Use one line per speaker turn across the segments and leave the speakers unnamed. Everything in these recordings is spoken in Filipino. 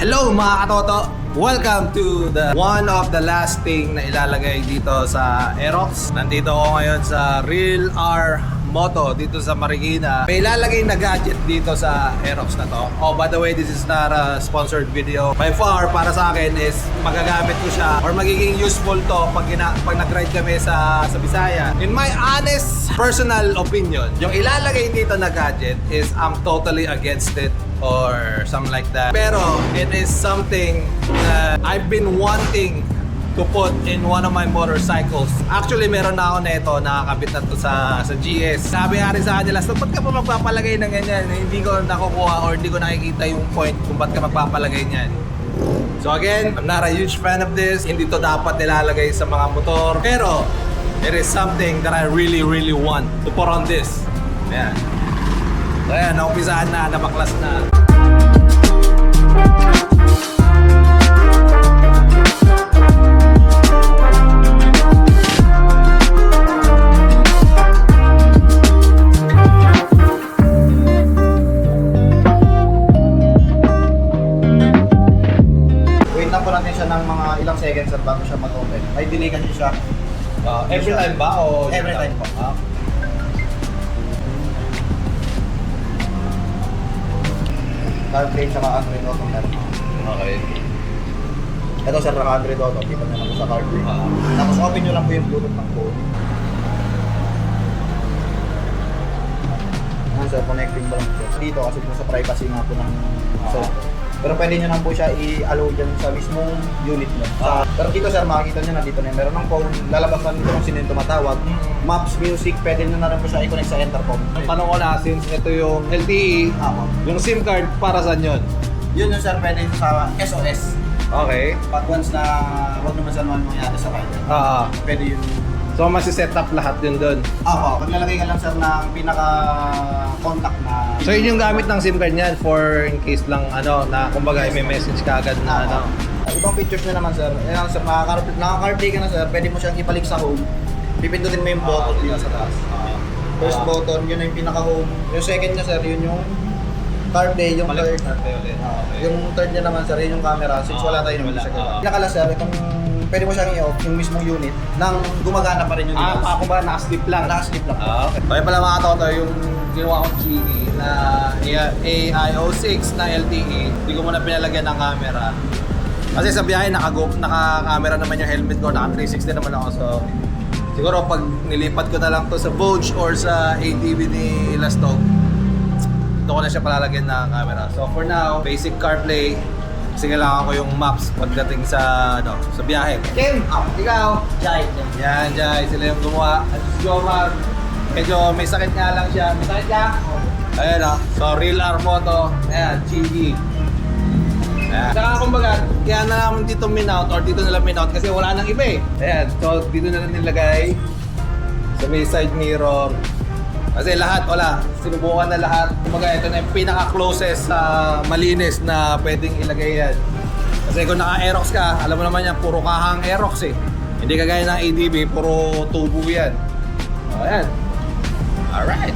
Hello mga katoto! Welcome to the one of the last thing na ilalagay dito sa Aerox. Nandito ako ngayon sa Real R Moto dito sa Marikina. May ilalagay na gadget dito sa Aerox na to. Oh, by the way, this is not a sponsored video. By far, para sa akin is magagamit ko siya or magiging useful to pag nag-ride kami sa Bisaya. In my honest personal opinion, yung ilalagay dito na gadget is I'm totally against it or something like that. Pero it is something that I've been wanting to put in one of my motorcycles. Actually, meron na ako nito, nakakabit na to sa GS. Sabi nga rin sa kanila, so ba't ka pa magpapalagay ng ganyan? Hindi ko nakukuha or hindi ko nakikita yung point kung ba't ka magpapalagay niyan. So again, I'm not a huge fan of this. Hindi to dapat nilalagay sa mga motor. Pero it is something that I really want to put on this. Ayan. So ayan, naumpisahan na, nabaklas na.
Wait lang po natin siya ng mga ilang seconds at bago siya mag-open. May delay kasi siya.
Every time ba o
Every time po. CarPlay tsaka Android Auto meron.
Okay.
Ito sir, naka Android Auto. Kita nyo lang po sa CarPlay. Tapos open nyo lang po yung Bluetooth ng phone. Ayan sir, connecting ba lang po. Dito kasi po sa privacy nga po ng cellphone. Pero pwede nyo lang po siya i-allow dyan sa mismong unit nyo. Pero dito sir, makikita nyo na dito na meron ng phone. Lalabas na nito kung sino yung tumatawag. Maps, music, pwede nyo na rin po siya i-connect sa intercom.
Tanong ko na, since ito yung LTE, yung SIM card para saan yun?
Yun yung sir, pwede sa SOS.
Okay.
Pag once na huwag naman saan man mangyari sa kanya. Pwede yun.
So masi-set up lahat yun doon.
Paglalagay ka lang sir ng pinaka-contact na...
So yun yung gamit ng SIM card niyan for in case lang na kumbaga may message ka agad na
Ibang pictures nyo naman sir. Ayan sir, naka-CarPlay ka na sir, pwede mo siyang ibalik sa home. Pipindutin mo yung button dito sa taas. First button, yun na yung pinaka-home. Yung second niya sir, yun yung CarPlay, yung third. Yung third niya naman sir, yun yung camera. Since wala tayo naman sa gawa. Pinakala sir, itong pwede mo siyang i-off yung mismong unit nang gumagana pa rin yung device.
Ako ba naka-sleep lang?
Naka-sleep lang.
Okay. Kaya pala mga toto, yung ginawa kong Chigi na AI06 na LTE, hindi ko muna pinalagyan ng camera. Kasi sa biyahe, naka-camera naman yung helmet ko, naka-360 naman ako. So, siguro pag nilipat ko na lang to sa Vogue or sa ATV ni Lastog, doon ko na siya palalagyan ng camera. So for now, basic CarPlay, kasi kailangan ko yung maps pagdating sa sa biyahe. Kim, ikaw?
Jai.
Yan, Jai. Sila yung gumawa. At si Jomar, medyo may sakit nga lang siya. May sakit ka? Ayan So, Real R Moto. Ayan, Chigi. Ayan. Saka kumbaga, kaya na naman dito minout or dito nila minout kasi wala nang iba eh. Ayan, so dito na lang nilagay sa may side mirror. Kasi lahat, wala. Sinubukan na lahat. Kumbaga, ito na yung pinaka-closest sa malinis na pwedeng ilagay yan. Kasi kung naka-Aerox ka, alam mo naman yan, puro kahang Aerox eh. Hindi kagaya ng ADB, puro tubo yan. O, ayan. Alright.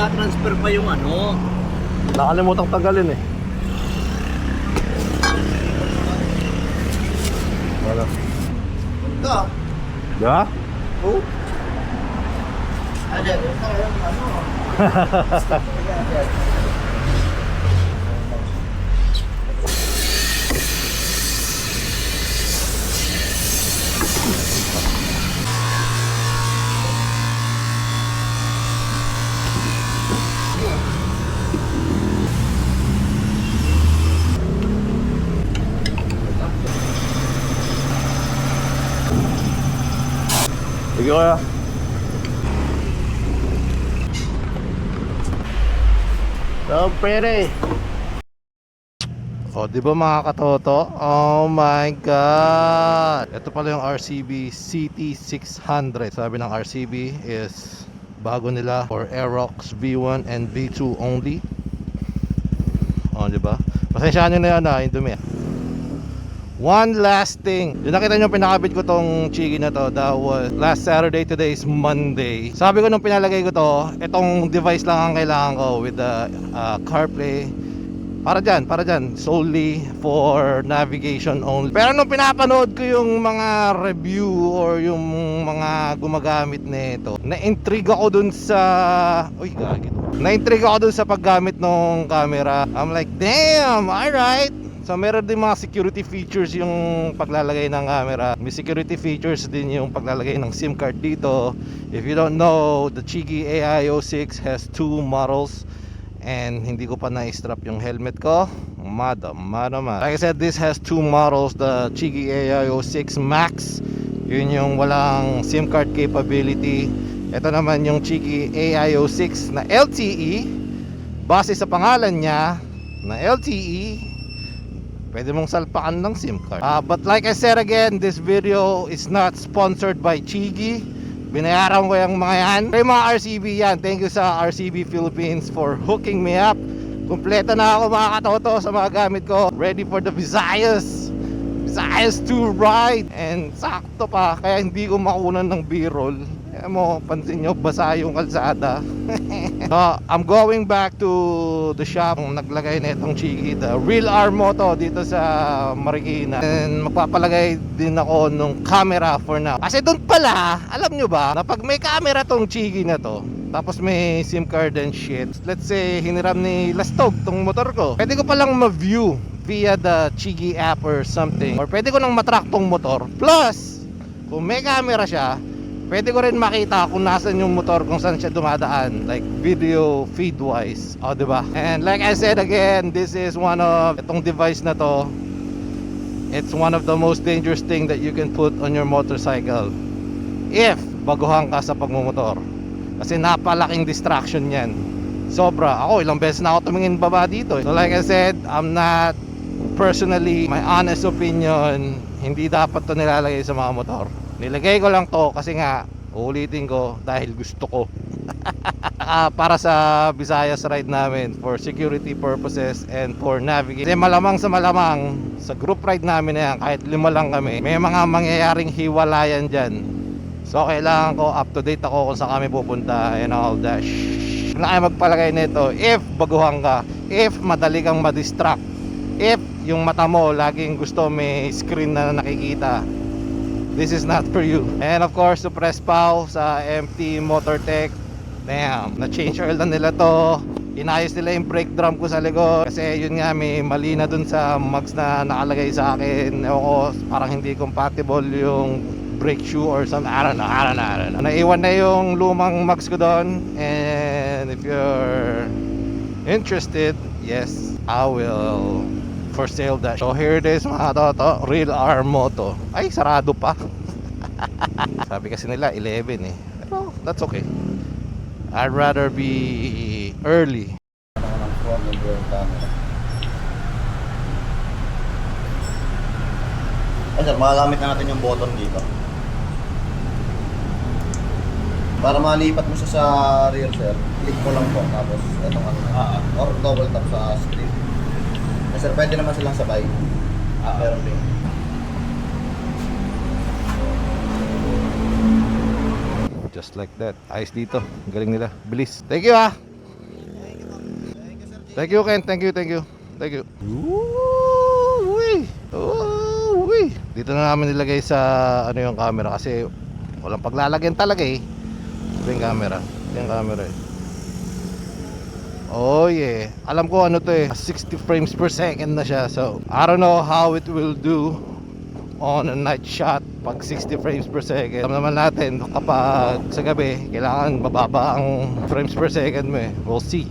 magta-transfer pa yung ano.
Nakalimutang tagalin eh. Wala.
Ito.
Diba?
Oh. Ayan, ito yung ano.
Sige kaya. So, pere. Oh, di ba mga katoto? Oh my God! Ito pala yung RCB CT600. Sabi ng RCB is bago nila for Aerox V1 and V2 only. Oh, di ba? Pasensyahan nyo na yan yung dumi. One last thing. Yung nakita nyo pinakabit ko tong chigi na to, that was last Saturday, today is Monday. Sabi ko nung pinalagay ko to, itong device lang ang kailangan ko with the CarPlay. Para dyan, solely for navigation only. Pero nung pinapanood ko yung mga review or yung mga gumagamit nito, na-intrigue ako dun sa... Uy, gagit. Na-intrigue ako dun sa paggamit ng camera. I'm like, damn, alright. So meron din mga security features yung paglalagay ng camera. May security features din yung paglalagay ng SIM card dito. If you don't know, the Chigi AI06 has two models. And hindi ko pa na-strap yung helmet ko. Madam. Like I said, this has two models. The Chigi AI06 Max, yun yung walang SIM card capability. Ito naman yung Chigi AI06 na LTE. Base sa pangalan niya na LTE, pwede mong salpakan ng SIM card. But like I said again, this video is not sponsored by Chigi. Binayaran ko yung mga yan. Kaya mga RCB yan, thank you sa RCB Philippines for hooking me up. Kompleto na ako mga katoto sa mga gamit ko. Ready for the Visayas 2 ride. And sakto pa, kaya hindi ko makunan ng B-roll. Kaya mo, pansin nyo, basa yung kalsada. So, I'm going back to the shop. Naglagay na itong Chigi, the Real R Moto dito sa Marikina. And magpapalagay din ako nung camera for now. Kasi doon pala, alam nyo ba, na pag may camera tong Chigi na to, tapos may SIM card and shit, let's say hiniram ni Lastog tong motor ko, pwede ko palang ma-view via the Chigi app or something. Or pwede ko nang matrack tong motor. Plus, kung may camera siya, pwede ko rin makita kung nasan yung motor, kung saan siya dumadaan, like video feed wise. O, diba? And like I said again, this is one of itong device na to, it's one of the most dangerous thing that you can put on your motorcycle if baguhan ka sa pagmumotor. Kasi napalaking distraction yan. Sobra. Ako ilang beses na ako tumingin baba dito. So like I said, I'm not personally, my honest opinion, hindi dapat to nilalagay sa mga motor. Nilagay ko lang to kasi nga uulitin ko dahil gusto ko. Para sa Visayas ride namin, for security purposes and for navigation. Kasi malamang sa group ride namin na yan, kahit 5 lang kami, may mga mangyayaring hiwalayan dyan. So kailangan ko up to date ako kung saan kami pupunta and all that. Na kayo magpalagay nito if baguhan ka, if madali kang madistract, if yung mata mo laging gusto may screen na nakikita, this is not for you. And of course, to press pow sa MT Motortech. Damn, na-change oil na nila to. Inayos nila yung brake drum ko sa likod. Kasi yun nga, may mali na dun sa mags na nakalagay sa akin. Ewan ko, parang hindi compatible yung brake shoe or something. I don't know. Naiwan na yung lumang mags ko doon. And if you're interested, yes, I will for sale that. So here it is mga toto, Real R Moto. Ay, sarado pa. Sabi kasi nila 11 eh. Pero that's okay. I'd rather be early.
Ay sir, magagamit na natin yung button dito. Para malipat mo siya sa rear sir, click mo lang po. Tapos itong ano, or double tap sa screen. Sir, pwede naman silang sabay. Pero din.
Just like that. Ayos dito. Galing nila. Bilis. Thank you ah. Thank you, Ken. Thank you. Woo-wee. Woo-wee. Dito na namin nilagay sa ano yung camera kasi walang paglalagyan talaga eh. Ito yung camera. Oh yeah. Alam ko ano to eh, 60 frames per second na siya. So, I don't know how it will do on a night shot pag 60 frames per second. Alam naman natin kapag sa gabi kailangan mababa ang frames per second mo eh. We'll see.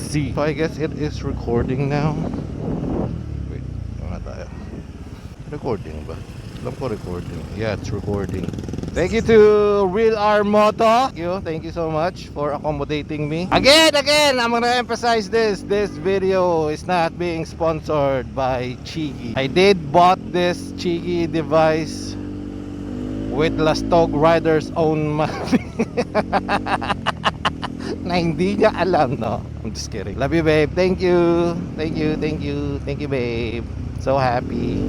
So I guess it is recording now. Wait, ano tayo? Recording ba? Alam ko recording. Yeah, it's recording. Thank you to Real R Moto. Thank you so much for accommodating me. Again, I'm gonna emphasize this. This video is not being sponsored by Chigi. I did bought this Chigi device with Lastog Rider's own money. Na hindi niya alam, no? I'm just kidding. Love you, babe. Thank you, babe. So happy.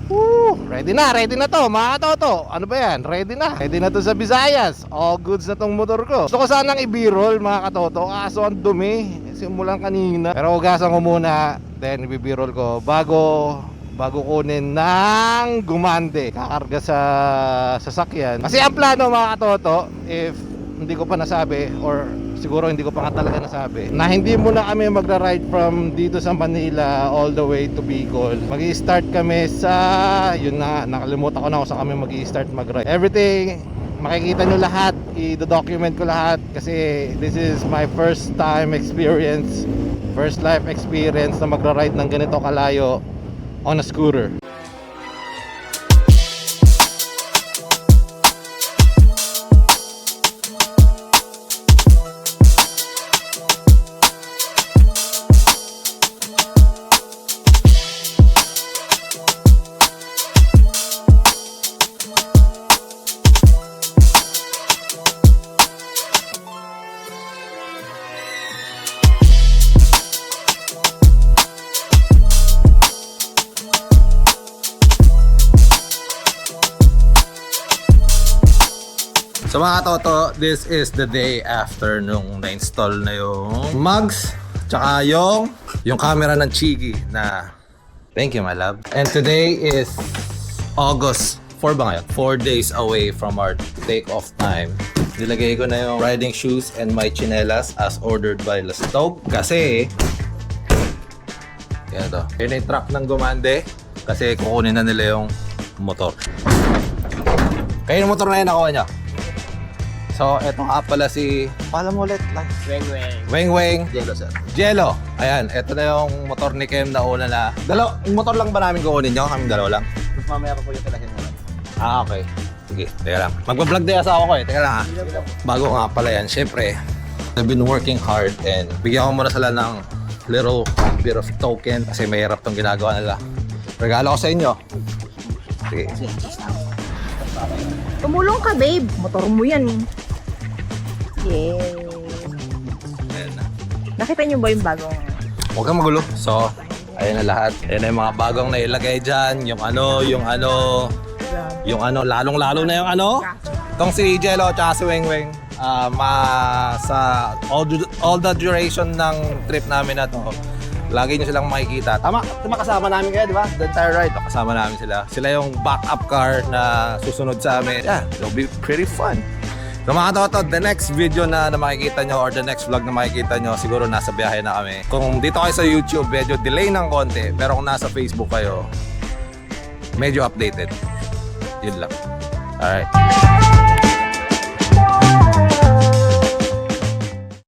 Woo! Ready na to, mga katoto. Ano ba yan? Ready na to sa Visayas. All goods na tong motor ko. Gusto ko sanang i-b-roll, mga katoto, kaso ang dumi simulan kanina. Pero hugasan ko muna, then i-b-roll ko bago kunin ng gumande, kakarga sa sasakyan. Kasi ang plano, mga katoto, if hindi ko pa nasabi or siguro hindi ko pa nga talaga nasabi, na hindi muna kami magra-ride from dito sa Manila all the way to Bicol. Mag-i-start kami sa, yun na, nakalimutan ko na kung saan kami mag-i-start mag-ride. Everything, makikita nyo lahat, i-document ko lahat kasi this is my first life experience na magra-ride ng ganito kalayo on a scooter. So mga toto, this is the day after nung na-install na yung mugs tsaka yung camera ng Chigi na thank you my love. And today is August 4 ba ngayon? 4 days away from our take-off time. Nilagay ko na yung riding shoes and my chinelas as ordered by Lastog kasi yan ito. Yun yung truck ng gumande kasi kukunin na nila yung motor. Kaya yung motor na yun nakuha niya. So, eto nga pala si... Pala mo ulit lang. Weng.
Jello, sir.
Jello. Ayan, eto na yung motor ni Kem na una na... Yung motor lang ba namin kukunin nyo? Kaming dalawa lang?
Mas mamaya pa po yung pinahin mo.
Okay. Sige, teka lang. Magpa-vlog din sa ako eh. Teka lang ha. Bago nga pala yan, syempre, I've been working hard and bigyan ko muna sila ng little bit of token kasi mahirap tong ginagawa nila. Regalo ko sa inyo. Sige.
Tumulong ka, babe. Motor mo yan. Yes.
Ayan na.
Nakita niyo ba yung bagong...
Huwag kang magulo. So, ayan na lahat. Ayan na yung mga bagong nailagay dyan. Yung lalong-lalo na yung Itong si Jello at si Weng. Sa all the duration ng trip namin na to, lagi nyo silang makikita. Tama kasama namin kayo, di ba? The entire ride, kasama namin sila. Sila yung backup car na susunod sa amin. Yeah, it'll be pretty fun. So mga toto, the next video na makikita nyo or the next vlog na makikita nyo, siguro nasa biyahe na kami. Kung dito kayo sa YouTube, medyo delay ng konti. Pero kung nasa Facebook kayo, medyo updated. Yun lang. Alright.